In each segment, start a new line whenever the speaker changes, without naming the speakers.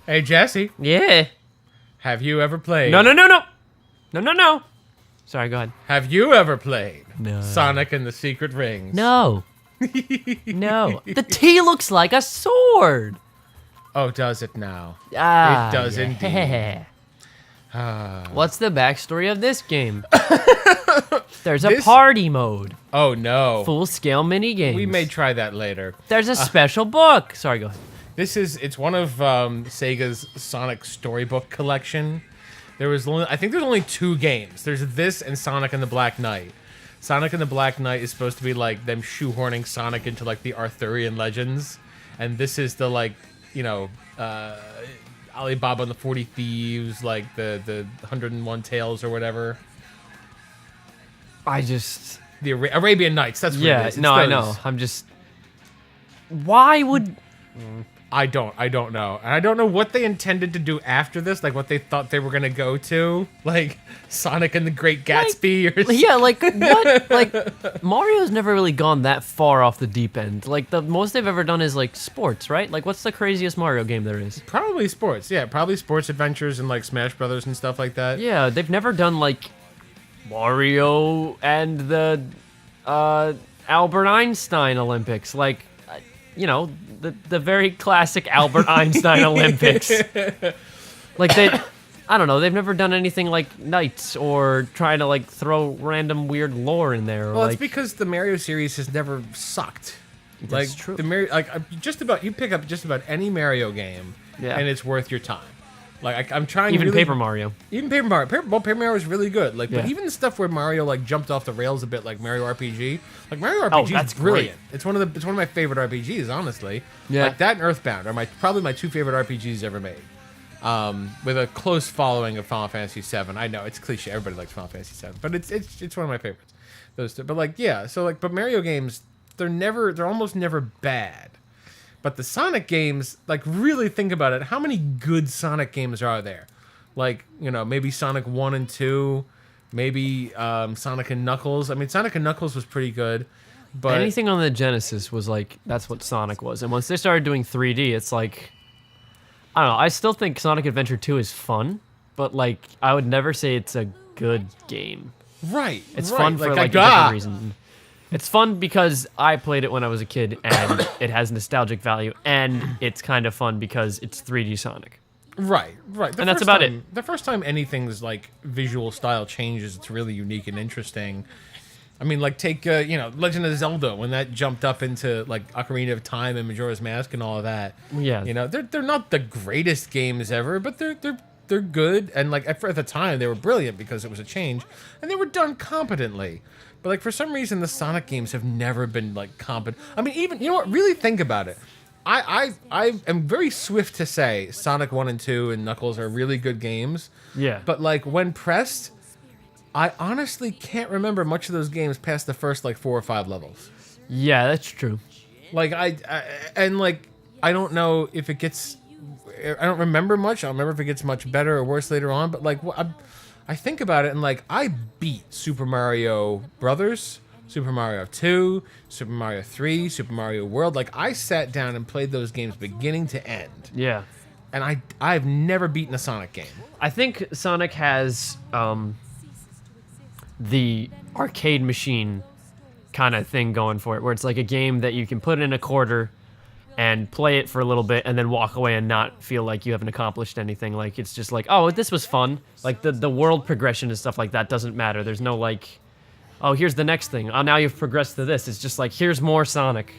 Hey, Jesse.
Yeah.
Have you ever played?
No. Sorry, go ahead.
Have you ever played
No.
Sonic and the Secret Rings?
No. No. The T looks like a sword.
Oh, does it now?
Ah,
It does indeed.
What's the backstory of this game? There's a
This-
party mode.
Oh, no.
Full-scale mini-games.
We may try that later.
There's a special book. Sorry, go ahead.
It's one of Sega's Sonic Storybook collection. I think there's only 2 games. There's this and Sonic and the Black Knight. Sonic and the Black Knight is supposed to be like them shoehorning Sonic into like the Arthurian legends. And this is the like, Alibaba and the 40 Thieves, like the 101 Tales or whatever. The Arabian Nights, that's what it is. It's
no, I
those.
know. I'm just... Why would...
I don't know. And I don't know what they intended to do after this, like what they thought they were gonna go to. Like Sonic and the Great Gatsby or
Yeah, like, what? Like, Mario's never really gone that far off the deep end. Like, the most they've ever done is, like, sports, right? Like, what's the craziest Mario game there is?
Probably sports, yeah. Probably sports adventures and like Smash Brothers and stuff like that.
Yeah, they've never done, like, Mario and the, Albert Einstein Olympics. Like, the very classic Albert Einstein Olympics. Like, I don't know, they've never done anything like Knights or trying to, like, throw random weird lore in there. Or,
Well,
like,
it's because the Mario series has never sucked.
That's
Like
true.
the Mario, like you pick up just about any Mario game,
Yeah.
and it's worth your time. Like I'm trying
even
really,
Paper Mario.
Even Paper Mario. Paper Mario is really good. Like, but
Yeah.
even the stuff where Mario like jumped off the rails a bit, like Mario RPG. Like Mario RPG
that's
is brilliant. It's one of my favorite RPGs, honestly.
Yeah.
Like that and Earthbound are probably my 2 favorite RPGs ever made. With a close following of Final Fantasy VII. I know it's cliche. Everybody likes Final Fantasy VII, but it's one of my favorites. Those two. But like yeah, so like but Mario games they're almost never bad. But the Sonic games, like, really think about it. How many good Sonic games are there? Like, maybe Sonic 1 and 2, maybe Sonic and Knuckles. I mean, Sonic and Knuckles was pretty good, but
Anything on the Genesis was like, that's what Sonic was. And once they started doing 3D, it's like, I don't know, I still think Sonic Adventure 2 is fun, but like, I would never say it's a good game.
right,
It's
right.
fun for like a different reason. It's fun because I played it when I was a kid, and it has nostalgic value, and it's kind of fun because it's 3D Sonic.
Right.
And that's about it.
The first time anything's like visual style changes, it's really unique and interesting. I mean, like take Legend of Zelda when that jumped up into like Ocarina of Time and Majora's Mask and all of that.
Yeah.
They're not the greatest games ever, but they're good, and like at the time they were brilliant because it was a change, and they were done competently. But like for some reason the Sonic games have never been like competent. I mean, even really think about it. I am very swift to say Sonic 1 and 2 and Knuckles are really good games.
Yeah.
But like when pressed, I honestly can't remember much of those games past the first like 4 or 5 levels.
Yeah, that's true.
Like I don't know if it gets. I don't remember much. I don't remember if it gets much better or worse later on. But like I think about it and like I beat Super Mario Brothers, Super Mario 2, Super Mario 3, Super Mario World. Like I sat down and played those games beginning to end.
Yeah.
And I've never beaten a Sonic game.
I think Sonic has the arcade machine kind of thing going for it, where it's like a game that you can put in a quarter and play it for a little bit and then walk away and not feel like you haven't accomplished anything. Like, it's just like, oh, this was fun. Like, the world progression and stuff like that doesn't matter. There's no, like, oh, here's the next thing. Oh, now you've progressed to this. It's just like, here's more Sonic.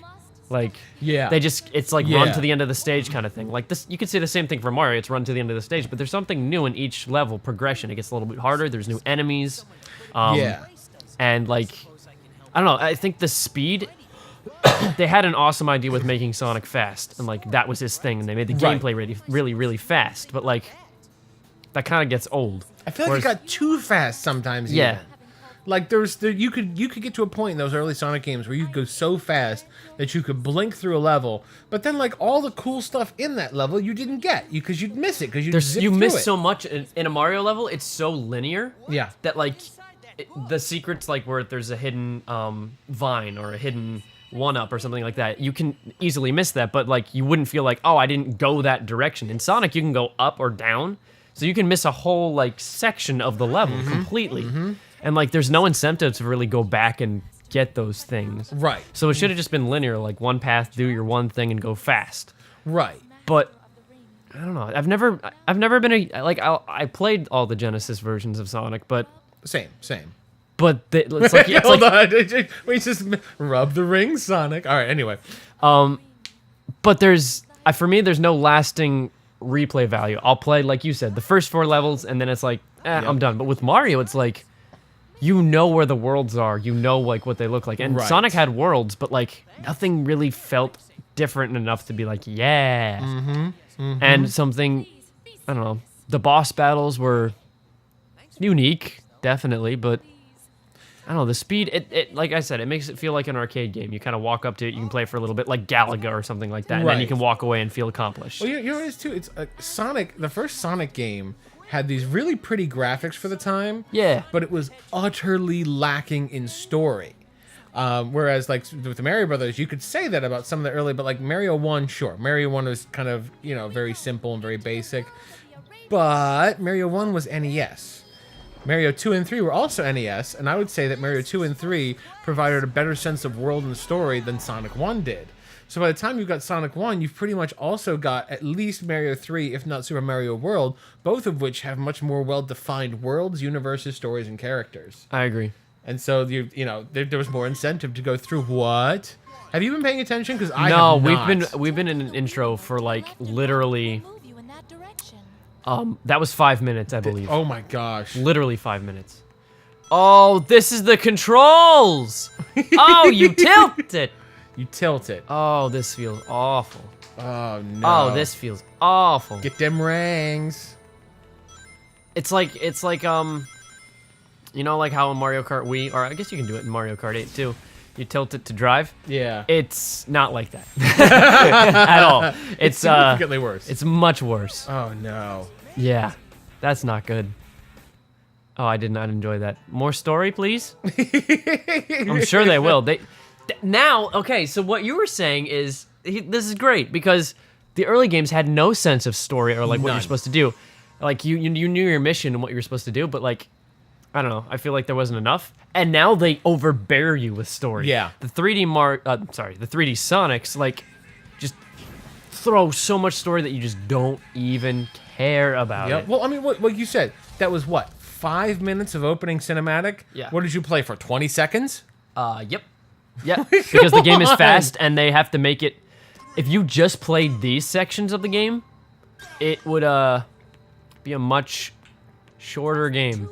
Like,
Yeah.
it's like
Yeah.
run to the end of the stage kind of thing. Like, this, you could say the same thing for Mario. It's run to the end of the stage, but there's something new in each level progression. It gets a little bit harder. There's new enemies.
Yeah.
And, like, I don't know. I think the speed... they had an awesome idea with making Sonic fast, and like that was his thing, and they made the
Right.
gameplay really, really fast. But like, that kind of gets old.
I feel like it got too fast sometimes.
Yeah.
Even. Like you could get to a point in those early Sonic games where you could go so fast that you could blink through a level, but then like all the cool stuff in that level you didn't get because you'd miss it because
You miss so much in a Mario level. It's so linear.
Yeah.
That like the secrets, like where there's a hidden vine or a hidden 1-up or something like that, you can easily miss that, but like you wouldn't feel like, oh, I didn't go that direction. In Sonic, you can go up or down, so you can miss a whole like section of the level completely. And like there's no incentive to really go back and get those things.
Right.
So it should have just been linear, like one path, do your one thing and go fast.
Right.
But I don't know. I've never been I played all the Genesis versions of Sonic, but
Same.
it's like it's
Hold
like,
on. We just rub the ring, Sonic. All right. Anyway.
but for me there's no lasting replay value. I'll play, like you said, the first 4 levels and then it's like, I'm done. But with Mario, it's like you know where the worlds are, you know like what they look like. And Sonic had worlds, but like nothing really felt different enough to be like, yeah. And something, I don't know, the boss battles were unique, definitely, but I don't know, the speed, it like I said, it makes it feel like an arcade game. You kind of walk up to it, you can play for a little bit, like Galaga or something like that, and then you can walk away and feel accomplished.
Well, you know what it is too? It's Sonic, the first Sonic game had these really pretty graphics for the time.
Yeah.
But it was utterly lacking in story. Whereas, like, with the Mario Brothers, you could say that about some of the early, but, like, Mario 1, sure. Mario 1 was kind of, you know, very simple and very basic. But Mario 1 was NES. Mario 2 and 3 were also NES, and I would say that Mario 2 and 3 provided a better sense of world and story than Sonic 1 did. So by the time you've got Sonic 1, you've pretty much also got at least Mario 3, if not Super Mario World, both of which have much more well-defined worlds, universes, stories, and characters.
I agree.
And so you know there was more incentive to go through. What? Have you been paying attention? Because I have not.
we've been in an intro for like literally. That was 5 minutes, I believe.
Oh my gosh!
Literally 5 minutes. Oh, this is the controls. Oh, you tilt it.
You tilt it.
Oh, this feels awful.
Oh no.
Oh, this feels awful.
Get them rings.
It's like you know, like how in Mario Kart Wii, or I guess you can do it in Mario Kart 8 too. You tilt it to drive.
Yeah.
It's not like that at all. It's
significantly worse.
It's much worse.
Oh no.
Yeah, that's not good. Oh, I did not enjoy that. More story, please. I'm sure they will. Now, okay. So what you were saying is this is great because the early games had no sense of story or like what you're supposed to do. Like you knew your mission and what you were supposed to do, but like I don't know. I feel like there wasn't enough, and now they overbear you with story.
Yeah.
The 3D the 3D Sonics like just throw so much story that you just don't even care about it.
Well, I mean, what you said, that was what, 5 minutes of opening cinematic?
Yeah.
What did you play for? 20 seconds?
Yep. Because the game is fast, and they have to make it. If you just played these sections of the game, it would be a much shorter game.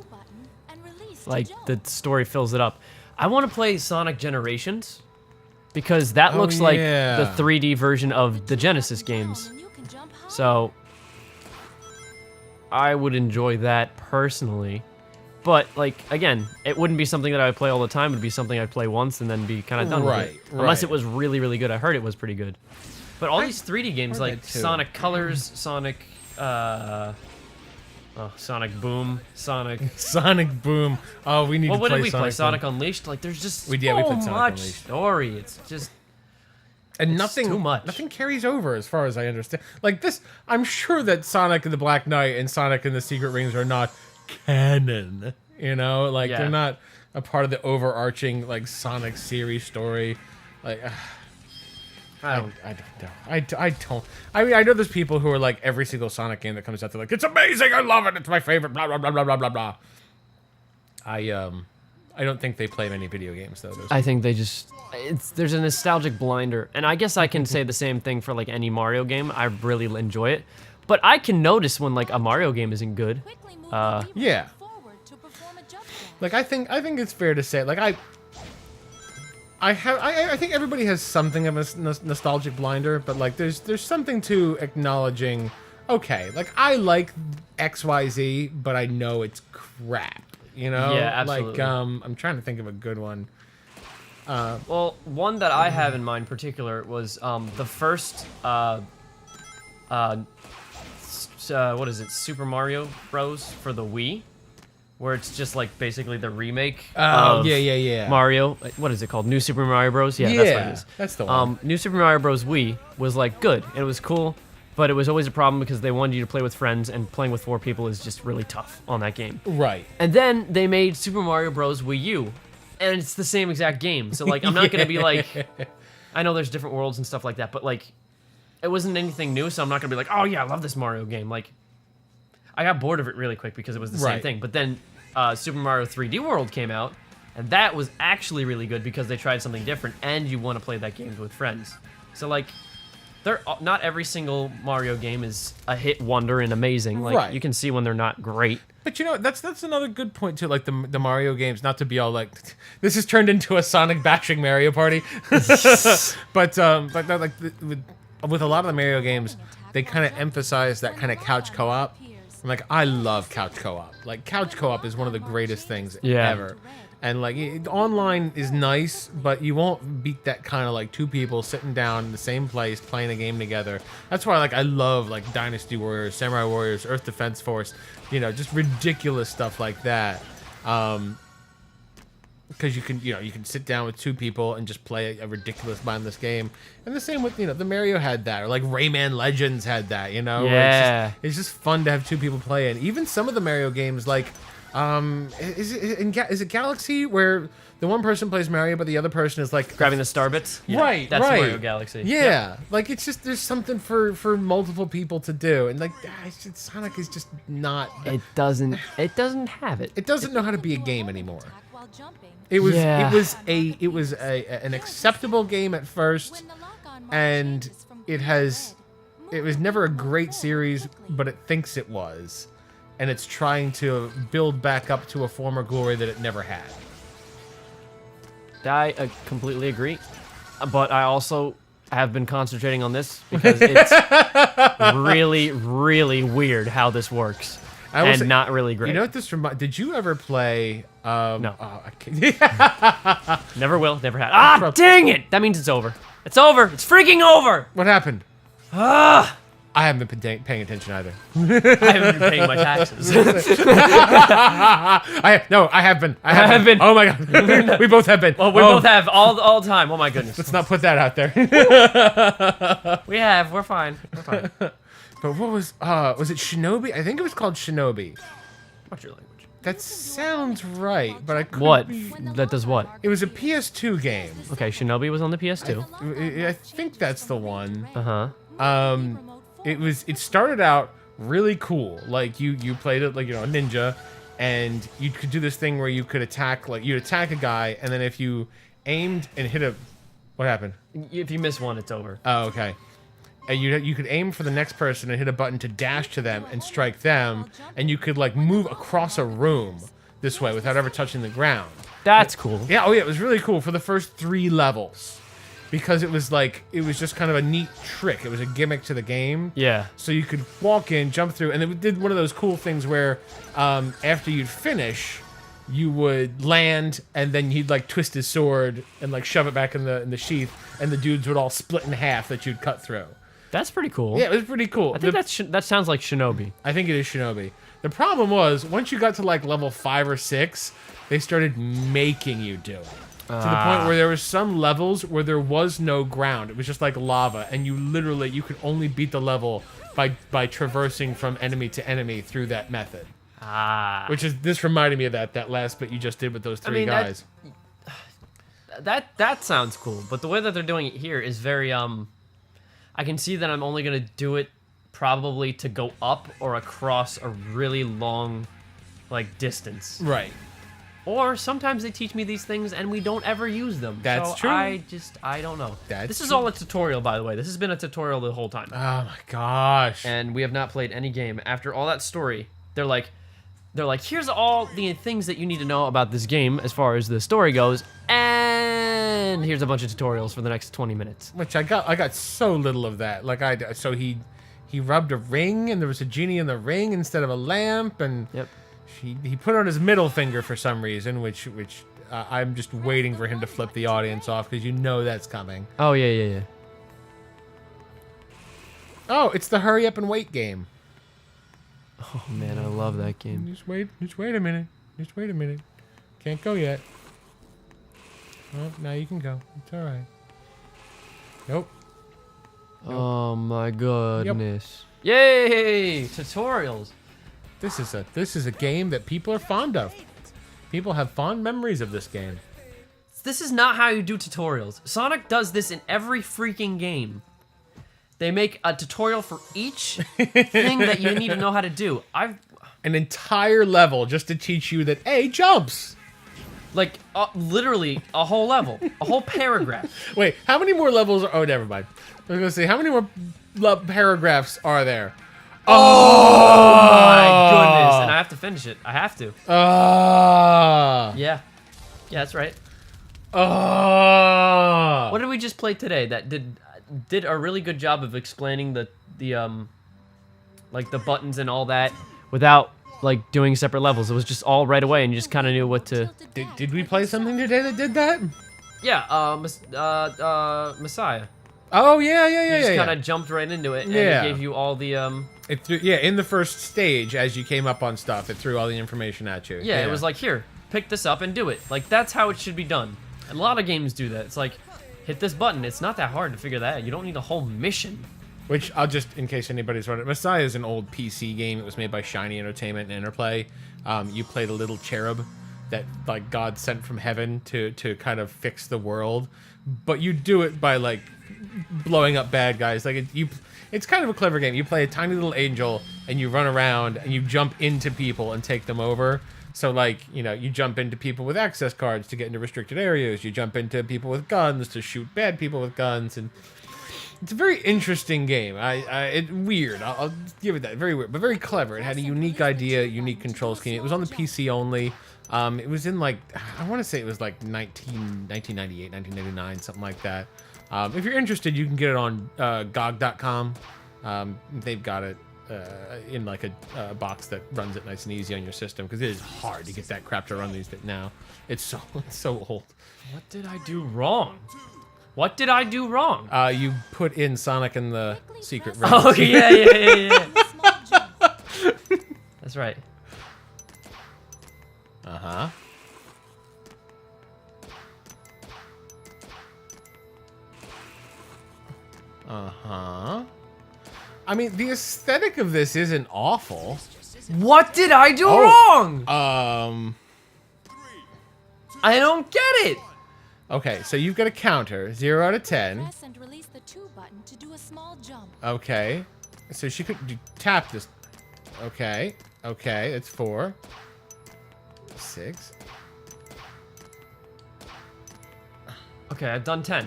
Like the story fills it up. I want to play Sonic Generations because that looks like the 3D version of the Genesis games. So I would enjoy that personally. But like again, it wouldn't be something that I would play all the time. It'd be something I'd play once and then be kind of done with it. Unless it was really, really good. I heard it was pretty good. But all these 3D games like Sonic Colors, Sonic Sonic Boom,
Sonic Boom. Oh, we need to play Sonic.
What did we play? Sonic Unleashed? Like there's just
we
so
played Sonic
much
Unleashed.
story. It's just
and nothing
too much.
Nothing carries over as far as I understand. Like this, I'm sure that Sonic and the Black Knight and Sonic and the Secret Rings are not canon. You know, like they're not a part of the overarching like Sonic series story. Like I don't know. I mean, I know there's people who are like every single Sonic game that comes out, they're like, it's amazing, I love it, it's my favorite, blah blah blah blah blah blah blah. I don't think they play many video games though.
I think they just there's a nostalgic blinder, and I guess I can say the same thing for like any Mario game. I really enjoy it, but I can notice when like a Mario game isn't good.
Yeah. Like I think it's fair to say like I think everybody has something of a nostalgic blinder, but like there's something to acknowledging. Okay, like I like XYZ, but I know it's crap. You know?
Yeah, absolutely.
Like I'm trying to think of a good one.
Well, one that I have in mind in particular was the first what is it? Super Mario Bros. For the Wii. where it's just like basically the remake
Oh,
of
yeah.
Mario. What is it called? New Super Mario Bros. Yeah, that's what it is.
That's the one.
New Super Mario Bros. Wii was like good. It was cool, but it was always a problem because they wanted you to play with friends, and playing with 4 people is just really tough on that game.
Right.
And then they made Super Mario Bros. Wii U, and it's the same exact game. So like, I'm not gonna be like, I know there's different worlds and stuff like that, but like, it wasn't anything new, so I'm not gonna be like, oh yeah, I love this Mario game. Like, I got bored of it really quick because it was the same thing. But then Super Mario 3D World came out, and that was actually really good because they tried something different, and you want to play that game with friends. So like, not every single Mario game is a hit wonder and amazing. Like you can see when they're not great.
But you know, that's another good point too. Like the Mario games, not to be all like, this has turned into a Sonic bashing Mario party. but like with a lot of the Mario games, they kind of emphasize that kind of couch co-op. And like, I love couch co-op. Like, couch co-op is one of the greatest things ever. And like, online is nice, but you won't beat that kind of like 2 people sitting down in the same place playing a game together. That's why like I love like Dynasty Warriors, Samurai Warriors, Earth Defense Force, you know, just ridiculous stuff like that. Because you can sit down with 2 people and just play a ridiculous mindless game. And the same with, the Mario had that, or like Rayman Legends had that,
Yeah.
It's just fun to have 2 people play. And even some of the Mario games, like, is it Galaxy where the one person plays Mario but the other person is like
Grabbing the star bits? Yeah,
right,
that's
right.
Mario Galaxy.
Yeah, like it's just, there's something for multiple people to do. And like, Sonic is just not...
It doesn't have it.
It doesn't know how to be a game anymore. It was an acceptable game at first, and it was never a great series, but it thinks it was, and it's trying to build back up to a former glory that it never had.
I completely agree, but I also have been concentrating on this because it's really, really weird how this works. And not really great.
You know what this did you ever play...
no.
Oh, I can't.
Never will, never had. Ah, dang it! That means it's over. It's over! It's freaking over!
What happened?
Ah!
I haven't been paying attention either.
I haven't been paying my taxes.
I have been. I have been. Oh my god. We both have been.
Well, we both have all the time. Oh my goodness.
Let's not put that out there.
We have. We're fine. We're fine.
But what was it Shinobi? I think it was called Shinobi.
What's your language?
That sounds right, but I couldn't
What?
be...
That does what?
It was a PS2 game.
Okay, Shinobi was on the PS2.
I think that's the one.
Uh-huh.
It started out really cool. Like you played it like, a ninja, and you could do this thing where you could attack, like you'd attack a guy, and then if you aimed and hit what happened?
If you miss one, it's over.
Oh, okay. And you could aim for the next person and hit a button to dash to them and strike them, and you could like move across a room this way without ever touching the ground.
That's cool.
Yeah, oh yeah, it was really cool for the first 3 levels. Because it was just kind of a neat trick. It was a gimmick to the game.
Yeah.
So you could walk in, jump through, and it did one of those cool things where after you'd finish, you would land, and then he'd like twist his sword and like shove it back in the sheath, and the dudes would all split in half that you'd cut through.
That's pretty cool.
Yeah, it was pretty cool.
I think that sounds like Shinobi.
I think it is Shinobi. The problem was, once you got to like level 5 or 6, they started making you do it. To the point where there were some levels where there was no ground. It was just like lava, and you could only beat the level by traversing from enemy to enemy through that method. This reminded me of that last bit you just did with those 3 guys.
That sounds cool, but the way that they're doing it here is very I can see that I'm only gonna do it probably to go up or across a really long like distance.
Right.
Or sometimes they teach me these things and we don't ever use them.
That's true.
I don't know. This is all a tutorial, by the way. This has been a tutorial the whole time.
Oh my gosh.
And we have not played any game. After all that story, they're like, here's all the things that you need to know about this game as far as the story goes, and here's a bunch of tutorials for the next 20 minutes.
Which I got so little of that. So he rubbed a ring, and there was a genie in the ring instead of a lamp, and
yep.
He put on his middle finger for some reason, which I'm just waiting for him to flip the audience off, because that's coming.
Oh, yeah.
Oh, it's the hurry up and wait game.
Oh, man, I love that game.
Just wait a minute. Just wait a minute. Can't go yet. Oh, now you can go. It's all right. Nope.
Oh my goodness. Yay! Tutorials.
This is a game that people are fond of. People have fond memories of this game.
This is not how you do tutorials. Sonic does this in every freaking game. They make a tutorial for each thing that you need to know how to do.
An entire level just to teach you that A, jumps.
Like, literally, a whole level. A whole paragraph.
Wait, how many more levels are... Oh, never mind. I was going to say, how many more paragraphs are there?
Oh my goodness. And I have to finish it. I have to. Yeah. Yeah, that's right. What did we just play today that did a really good job of explaining the like the buttons and all that without like doing separate levels? It was just all right away and you just kind of knew what to...
Did we play something today that did that?
Yeah, Messiah.
Oh, yeah.
You just kind of jumped right into it and it gave you all the...
It threw, in the first stage, as you came up on stuff, it threw all the information at you.
Yeah, it was like, here, pick this up and do it. Like, that's how it should be done. A lot of games do that. It's like, hit this button. It's not that hard to figure that out. You don't need a whole mission.
Which, I'll just, in case anybody's wondering, Messiah is an old PC game. It was made by Shiny Entertainment and Interplay. You play the little cherub that, like, God sent from heaven to kind of fix the world. But you do it by, like, blowing up bad guys. Like, it's kind of a clever game. You play a tiny little angel, and you run around, and you jump into people and take them over. So, like, you know, you jump into people with access cards to get into restricted areas. You jump into people with guns to shoot bad people with guns. And it's a very interesting game. It's weird. I'll give it that. Very weird, but very clever. It had a unique idea, unique control scheme. It was on the PC only. It was in, like, I want to say it was, like, 1998, 1999, something like that. If you're interested, you can get it on GOG.com. They've got it in like a box that runs it nice and easy on your system, because it is hard to get that crap to run these now. It's so old.
What did I do wrong? What did I do wrong?
You put in Sonic and the Secret Ring.
Oh, yeah. That's right.
Uh-huh. Uh-huh. I mean, the aesthetic of this isn't awful.
What did I do wrong? I don't get it.
Okay, so you've got a counter, 0 out of 10.
Press and release the 2 button to do a small jump.
Okay. So she could tap this. Okay. Okay, that's 4. 6.
Okay, I've done 10.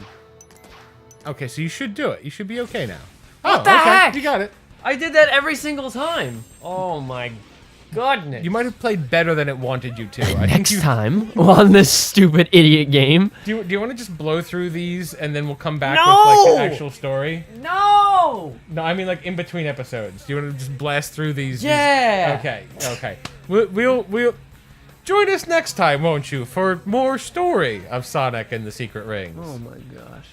Okay, so you should do it. You should be okay now.
What the heck?
You got it.
I did that every single time. Oh my goodness.
You might have played better than it wanted you to.
Next time on this stupid idiot game.
Do you want to just blow through these and then we'll come back
No!
with like the actual story?
No!
No, I mean like in between episodes. Do you want to just blast through these?
Yeah.
Okay. We'll join us next time, won't you, for more story of Sonic and the Secret Rings.
Oh my gosh.